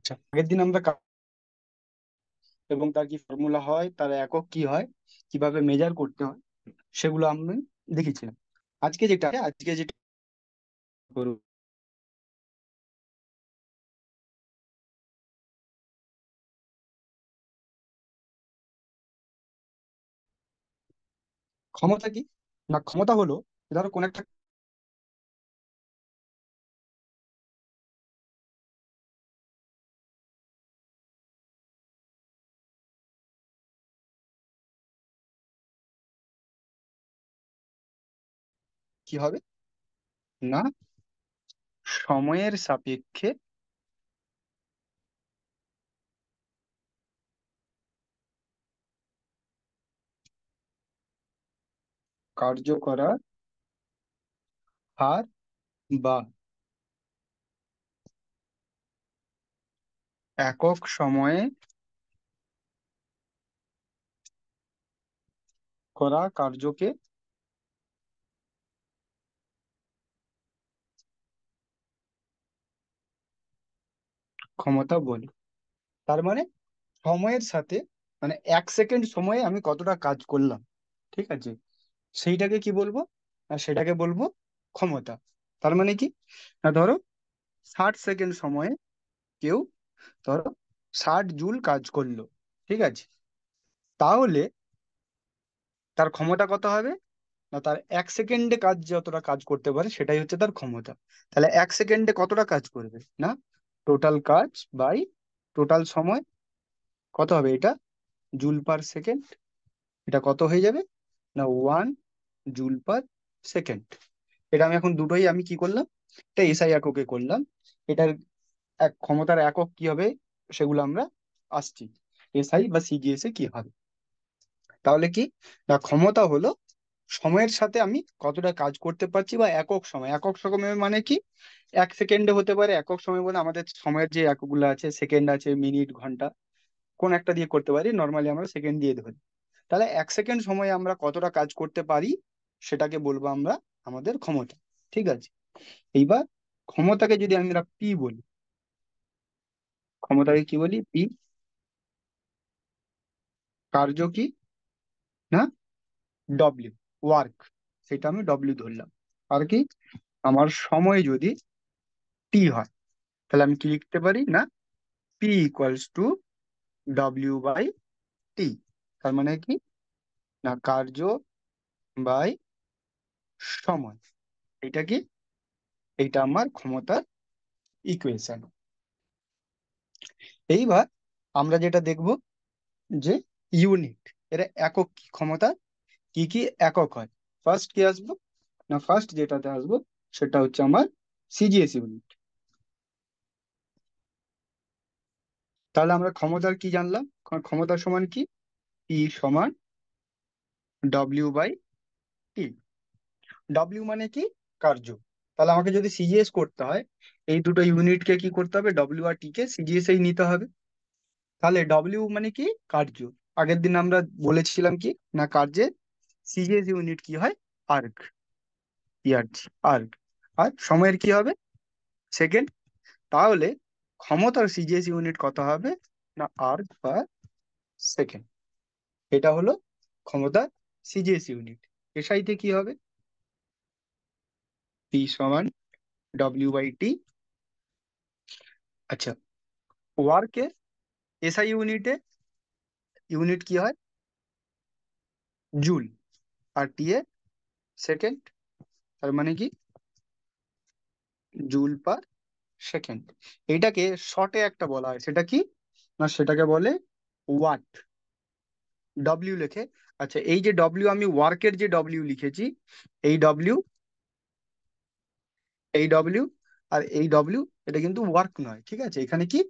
আচ্ছা, আগের দিন আমরা এবং তার কি ফর্মুলা হয়, তার একক কি হয়, কিভাবে মেজার করতে হয়, সেগুলো আমি দেখেছিলাম। আজকে যেটা করব, ক্ষমতা কি না, ক্ষমতা হলো ধরো কোন একটা, কি হবে না, সময়ের সাপেক্ষে কার্য করার হার বা একক সময়ে করা কার্যকে ক্ষমতা বলে। তার মানে সময়ের সাথে, মানে 1 সেকেন্ড সময়ে আমি কতটা কাজ করলাম, ঠিক আছে, সেইটাকে কি বলবো, না সেটাকে বলবো ক্ষমতা। তার মানে কি, না ধরো 60 সেকেন্ড সময়ে কেউ ধরো 60 জুল কাজ করলো, ঠিক আছে, তাহলে তার ক্ষমতা কত হবে, না তার 1 সেকেন্ডে কাজ যতটা কাজ করতে পারে সেটাই হচ্ছে তার ক্ষমতা। তাহলে 1 সেকেন্ডে কতটা কাজ করবে, না টোটাল কাজ বাই টোটাল সময়, কত হবে এটা, জুল পার সেকেন্ড। এটা কত হয়ে যাবে, না 1 জুল পার সেকেন্ড। এটা আমি এখন দুটোই আমি কি করলাম, এটা এসআই এককে করলাম। এটার ক্ষমতার একক কি হবে সেগুলো আমরা আসছি, এসআই বা সিজিএস এ কি হবে। তাহলে কি, না ক্ষমতা হলো সময়ের সাথে আমি কতটা কাজ করতে পারছি, বা একক সময়, একক সময় মানে কি, 1 সেকেন্ডে হতে পারে একক সময়, বলে আমাদের সময়ের যে এককগুলো আছে, সেকেন্ড আছে, মিনিট, ঘন্টা, কোন একটা দিয়ে করতে পারি, নর্মালি আমরা সেকেন্ড দিয়ে ধরি। তাহলে 1 সেকেন্ড সময়ে আমরা কতটা কাজ করতে পারি সেটাকে বলবো আমরা আমাদের ক্ষমতা, ঠিক আছে। এইবার ক্ষমতাকে যদি আমরা পি বলি, ক্ষমতাকে কি বলি, পি, কার্য কি, না ডব্লিউ, ওয়ার্ক, সেটা আমি ডব্লিউ ধরলাম। আর কি, আমার সময় যদি টি হয়, তাহলে আমি কি লিখতে পারি, না P equals to W by T. তার মানে কি, না কার্য বাই সময়, এটা কি, এইটা আমার ক্ষমতার ইকুয়েশন। এইবার আমরা যেটা দেখব যে ইউনিট, এর একক কি, ক্ষমতা কি কি একক হয়। ফার্স্ট কি আসবো, না ফার্স্ট যেটাতে আসবো সেটা হচ্ছে আমার সিজিএস ইউনিট। তাহলে আমরা ক্ষমতার কি জানলাম, ক্ষমতার সমান কি, পি সমান ডব্লিউ বাই টি। ডব্লিউ মানে কি, কার্য। তাহলে আমাকে যদি সিজিএস করতে হয়, এই দুটো ইউনিটকে কি করতে হবে, ডব্লিউ আর টি কে সিজিএস এই নিতে হবে। তাহলে ডব্লিউ মানে কি, কার্য। আগের দিন আমরা বলেছিলাম কি, না কার্যের সিজিএস ইউনিট কি হয়, আর্ক, ইয়ার্স, আর্ক। আর সময়ের কি হবে, সেকেন্ড। তাহলে ক্ষমতার সিজিএস ইউনিট কত হবে, না আর্ক পার সেকেন্ড। এটা হলো ক্ষমতার সিজিএস ইউনিট। এসআইতে কি হবে, পি সমান ডব্লিউ বাই টি। আচ্ছা, ওয়ার্কে এসআই ইউনিটে ইউনিট কি হয়, জুল, আর টি এ সেকেন্ড। তার মানে কি, জুল পার সেকেন্ড। এইটাকে শর্টে একটা বলা হয়, সেটা কি, না সেটাকে বলে ওয়াট, ডব্লিউ লেখে। আচ্ছা, এই যে ডব্লিউ, আমি ওয়ার্কের যে ডব্লিউ লিখেছি, এই ডব্লিউ, এই ডব্লিউ আর এই ডব্লিউ, এটা কিন্তু ওয়ার্ক নয়, ঠিক আছে, এখানে কি,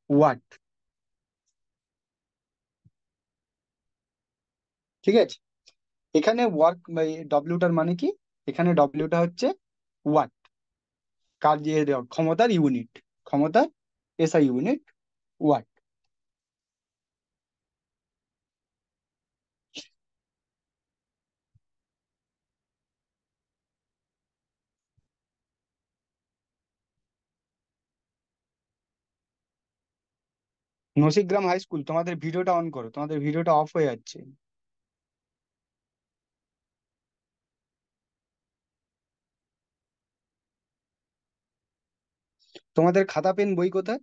ওয়াট, ঠিক আছে। এখানে ওয়ার্ক, ডব্লিউটার মানে কি, এখানে ডব্লিউটা হচ্ছে ওয়াট, কার্যের ক্ষমতার ইউনিট, ক্ষমতার SI unit watt. Nasigram high school, তোমাদের ভিডিওটা অন করো, তোমাদের ভিডিওটা অফ হয়ে যাচ্ছে। তোমাদের খাতা পেন বই কোথায়?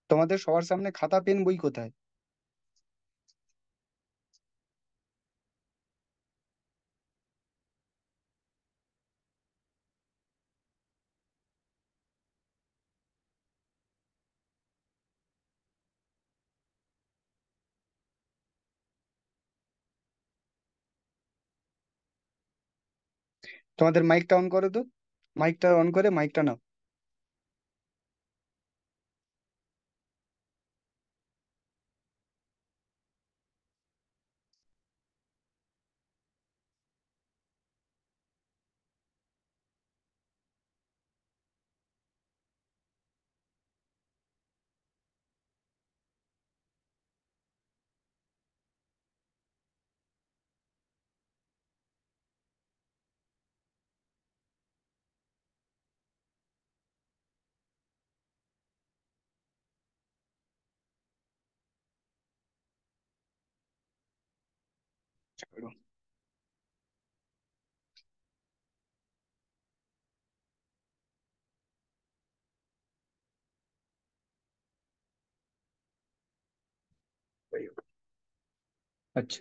তোমাদের সবার সামনে খাতা পেন বই কোথায়? তোমাদের মাইকটা অন করো তো, মাইকটা অন করে মাইকটা নাও। ছাড়ো। আচ্ছা,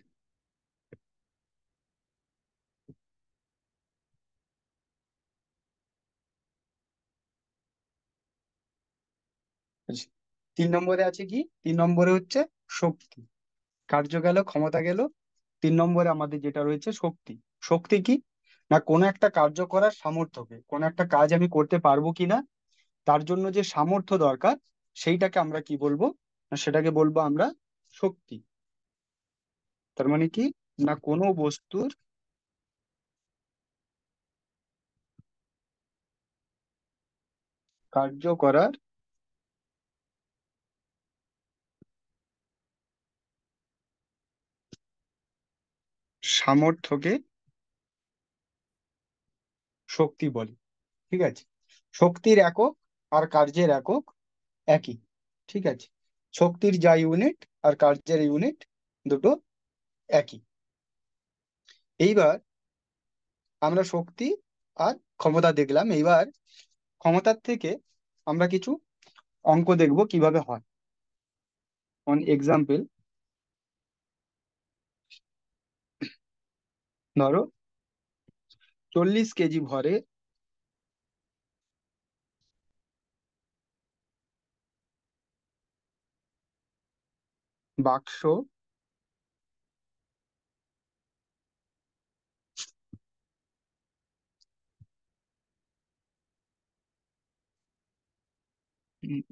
আচ্ছা। 3 নম্বরে আছে কি? 3 নম্বরে হচ্ছে শক্তি। কার্য গেল, ক্ষমতা গেল। 3 নম্বরে আমাদের যেটা রয়েছে শক্তি। শক্তি কি? না কোনো একটা কার্য করার সামর্থ্যকে, কোনো একটা কাজ আমি করতে পারবো কিনা, তার জন্য যে সামর্থ্য দরকার, সেইটাকে আমরা কি বলবো? না সেটাকে বলবো আমরা শক্তি। তার মানে কি? না কোনো বস্তুর কার্য করার সামর্থ্যকে শক্তি বলে। ঠিক আছে? শক্তির একক আর কার্যের একক একই। ঠিক আছে? শক্তির যা ইউনিট আর কার্যের ইউনিট দুটো একই। এইবার আমরা শক্তি আর ক্ষমতা দেখলাম। এইবার ক্ষমতার থেকে আমরা কিছু অঙ্ক দেখব কিভাবে হয়। অন এক্সাম্পল, ধরো 40 কেজি ভরে বাক্স। উম,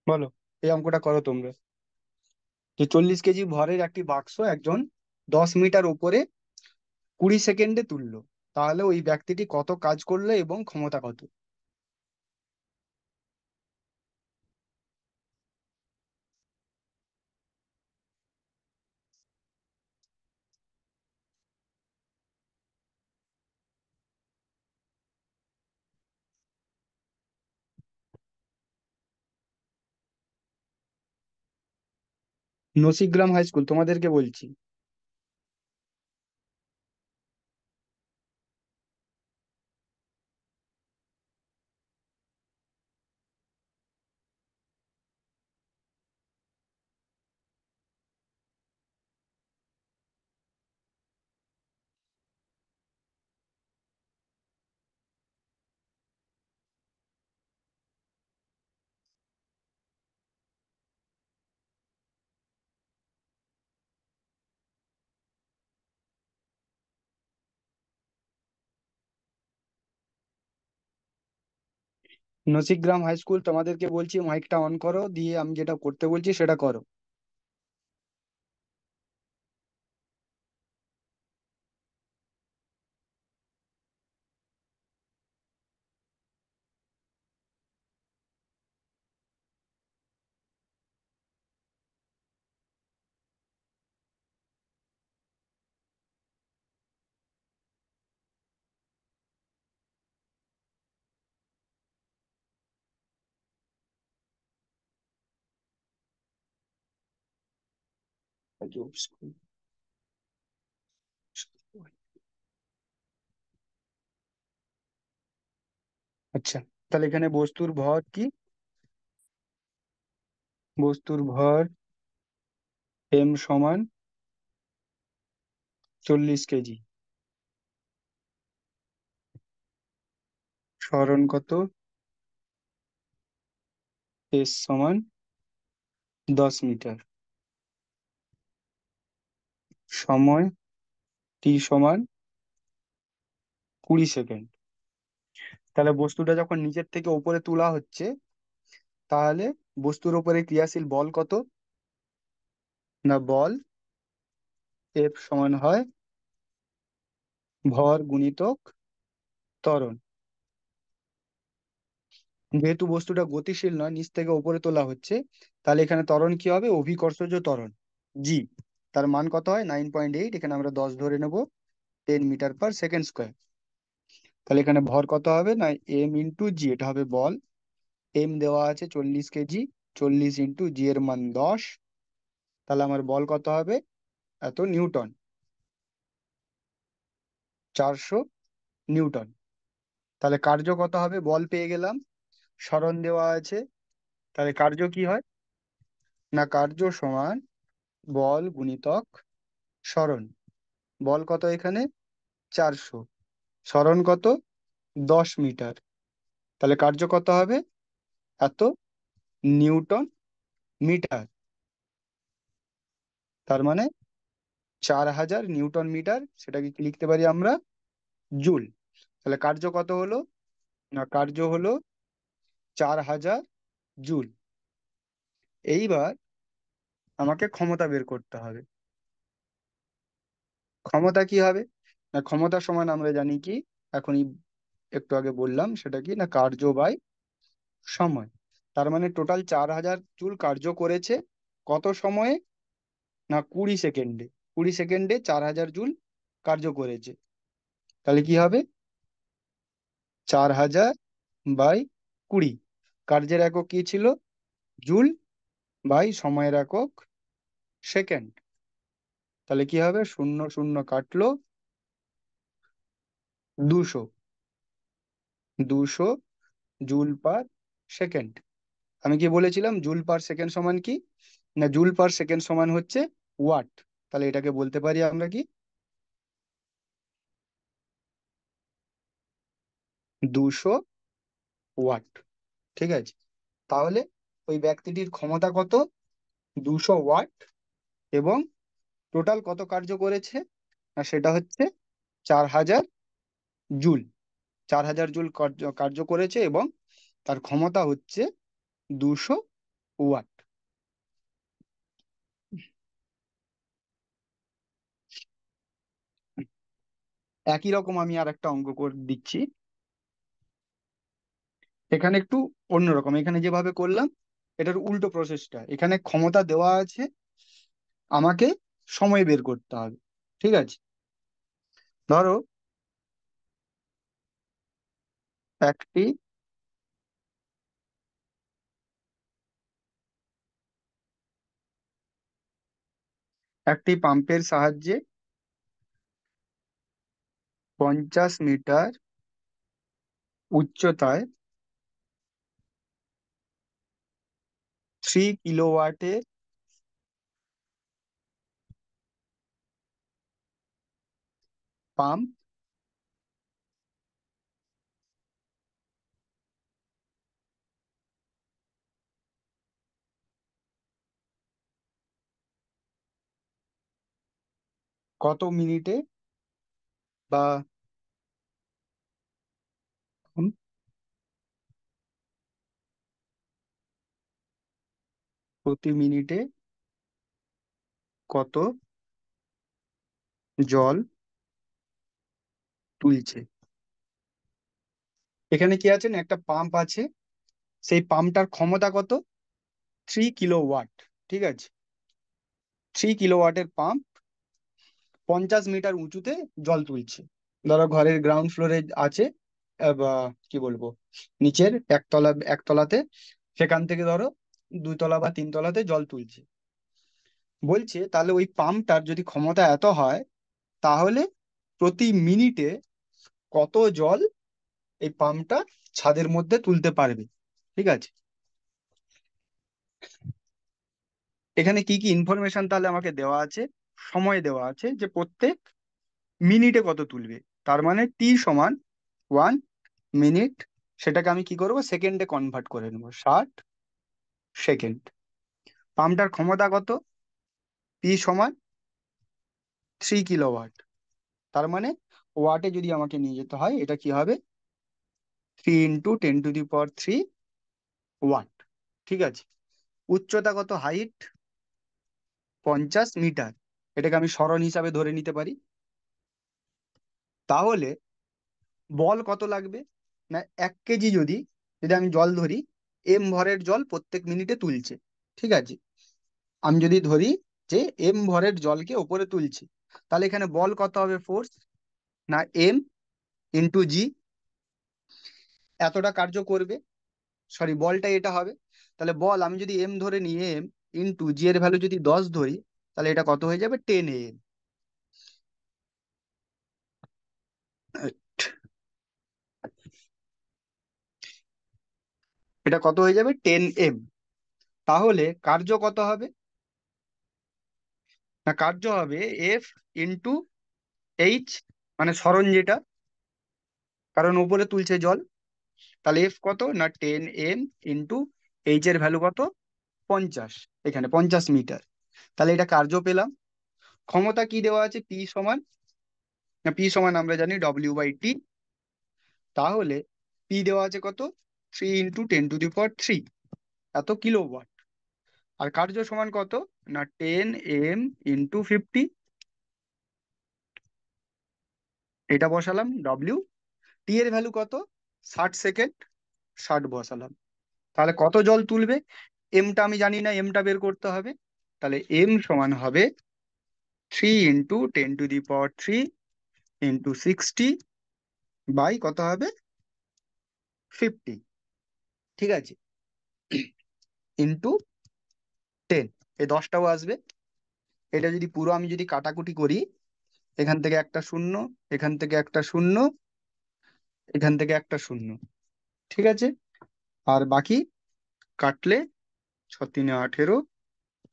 বলো, এই অঙ্কটা করো তোমরা। যে 40 কেজি ভরের একটি বাক্স একজন 10 মিটার উপরে 20 সেকেন্ডে তুললো, তাহলে ওই ব্যক্তিটি কত কাজ করলো এবং ক্ষমতা কত? নসিগ্রাম হাই স্কুল, তোমাদেরকে বলছি। নসিকগ্রাম হাই স্কুল, তোমাদেরকে বলছি মাইকটা অন করো, দিয়ে আমি যেটা করতে বলছি সেটা করো। আচ্ছা, তাহলে এখানে বস্তুর ভর কি? বস্তুর ভর m = 40 কেজি। সরণ কত? s = 10 metre. সময় t = 20 সেকেন্ড। তাহলে বস্তুটা যখন নিচের থেকে উপরে তোলা হচ্ছে, তাহলে বস্তুর উপরে ক্রিয়াশীল বল কত? না, বল F = ভর গুণিতক ত্বরণ। যেহেতু বস্তুটা গতিশীল নয়, নিচ থেকে উপরে তোলা হচ্ছে, তাহলে এখানে ত্বরণ কি হবে? অভিকর্ষজ ত্বরণ, জি। তার মান কত হয়? 9.8। এখানে আমরা 10 ধরে নেব, 10 মিটার/সেকেন্ড স্কোয়ার। তাহলে এখানে ভর কত হবে? না, m × g, এটা হবে বল। এম দেওয়া আছে 40 কেজি, 40 × g এর মান 10। তাহলে আমার বল কত হবে? এত নিউটন, 400 নিউটন। তাহলে কার্য কত হবে? বল পেয়ে গেলাম, সরণ দেওয়া আছে, তাহলে কার্য কি হয়? না, কার্য সমান বল গুণিতক সরণ। বল কত এখানে? 400। সরণ কত? 10 মিটার। তাহলে কার্য কত হবে? এত নিউটন মিটার। তার মানে 4000 নিউটন মিটার, সেটাকে কি লিখতে পারি আমরা? জুল। তাহলে কার্য কত হলো? না, কার্য হলো 4000 জুল। এইবার আমাকে ক্ষমতা বের করতে হবে। ক্ষমতা কি হবে? না, ক্ষমতা সমান আমরা জানি কি, এখনই একটু আগে বললাম, সেটা কি না, কার্য বাই সময়। তার মানে টোটাল 4000 জুল কার্য করেছে কত সময়ে? না, 20 সেকেন্ডে। 20 সেকেন্ডে 4000 জুল কার্য করেছে। তাহলে কি হবে? 4000/20। কার্যের একক কি ছিল? জুল। বাই সময়ের একক সেকেন্ড। তাহলে কি হবে? শূন্য শূন্য কাটলো, 200। 200 জুল/সেকেন্ড। আমি কি বলেছিলাম জুল/সেকেন্ড সমান কি? না, জুল/সেকেন্ড সমান হচ্ছে ওয়াট। তাহলে এটাকে বলতে পারি আমরা কি? 200 ওয়াট। ঠিক আছে। তাহলে ওই ব্যক্তিটির ক্ষমতা কত? 200 ওয়াট। এবং টোটাল কত কার্য করেছে? না, সেটা হচ্ছে 4000 জুল। 4000 জুল কার্য কার্য করেছে, এবং তার ক্ষমতা হচ্ছে 200 ওয়াট। একই রকম আমি আর একটা অঙ্ক করে দিচ্ছি। এখানে একটু অন্যরকম, এখানে যেভাবে করলাম এটার উল্টো প্রসেসটা। এখানে ক্ষমতা দেওয়া আছে, আমাকে সময় বের করতে হবে। ঠিক আছে। ধরো একটি একটি পাম্পের সাহায্যে 50 মিটার উচ্চতায় 3 কিলোওয়াটের পাম্প কত মিনিটে বা প্রতি মিনিটে কত জল তুলছে। এখানে কি আছে না, একটা পাম্প আছে, সেই পাম্পটার ক্ষমতা কত, 3 কিলোওয়াট। ঠিক আছে, 3 কিলোওয়াটের পাম্প 50 মিটার উঁচুতে জল তুলছে। ধরো ঘরের গ্রাউন্ড ফ্লোরে আছে, বা কি বলবো, নিচের একতলাতে, সেখান থেকে ধরো 2 তলা বা 3 তলাতে জল তুলছে। বলছে তাহলে ওই পাম্পটার যদি ক্ষমতা এত হয়, তাহলে প্রতি মিনিটে কত জল এই পাম্পটা ছাদের মধ্যে তুলতে পারবে। ঠিক আছে, এখানে কি কি ইনফরমেশন তাহলে আমাকে দেওয়া আছে, সময় দেওয়া আছে যে প্রত্যেক মিনিটে কত তুলবে। তার মানে টি সমান 1 মিনিট, সেটাকে আমি কি করব, সেকেন্ডে কনভার্ট করে নেবো, 60 সেকেন্ড। পাম্পটার ক্ষমতা কত, পি সমান 3 কিলোওয়াট। তার মানে ওয়াটে যদি আমাকে নিয়ে যেতে হয়, এটা কি হবে, 3 × 10⁻³ ওয়াট। ঠিক আছে, উচ্চতা কত, হাইট 50 মিটার, এটাকে আমি সরণ হিসাবে ধরে নিতে পারি। তাহলে বল কত লাগবে, না 1 কেজি যদি যদি আমি জল ধরি, ভরের জল প্রত্যেক মিনিটে তুলছে। ঠিক আছে, আমি যদি ধরি যে ভরের জলকে ওপরে তুলছে, তাহলে এখানে বল কত হবে, ফোর্স, না M × G, এতটা কার্য করবে। সরি, বলটা এটা হবে। তাহলে বল আমি যদি ধরে নিই, M × G এর ভ্যালু যদি 10 ধরি, তাহলে এটা কত হয়ে যাবে, 10 AM। এটা কত হয়ে যাবে, 10 M। তাহলে কার্য কত হবে, না কার্য হবে F × H, মানে সরণ যেটা, কারণ উপরে তুলছে জল। তাহলে এফ কত, না 10 M × H এর ভ্যালু কত, 50, এখানে 50 মিটার। তাহলে এটা কার্য পেলাম। ক্ষমতা কি দেওয়া আছে, পি সমান, না পি সমান আমরা জানি W/T। তাহলে পি দেওয়া আছে কত, 3 × 10⁻³ এত কিলোওয়াট। আর কার্য সমান কত, না 10 M × 50, এটা বসালাম। টি এর ভ্যালু কত, 60 সেকেন্ড, 60 বসালাম। তাহলে কত জল তুলবে, এমটা আমি জানি না, এমটা বের করতে হবে। তাহলে এম সমান হবে 3 × 10⁻³ × 60 কত হবে, 50। ঠিক আছে, × 10, এই 10টাও আসবে। এটা যদি পুরো আমি যদি কাটাকুটি করি, এখান থেকে একটা শূন্য, এখান থেকে একটা শূন্য, এখান থেকে একটা শূন্য। ঠিক আছে, আর বাকি কাটলে 6×3 = 18,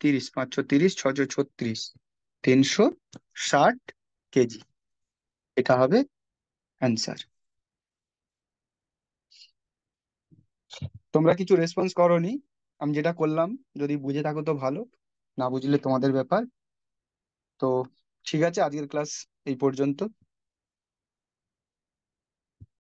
30, 5×5 = 30, 6×6 = 36, 360 কেজি। এটা হবে অ্যান্সার। তোমরা কিছু রেসপন্স করোনি, আমি যেটা করলাম, যদি বুঝে থাকো তো ভালো, না বুঝলে তোমাদের ব্যাপার। তো ঠিক আছে, আজকের ক্লাস এই পর্যন্ত।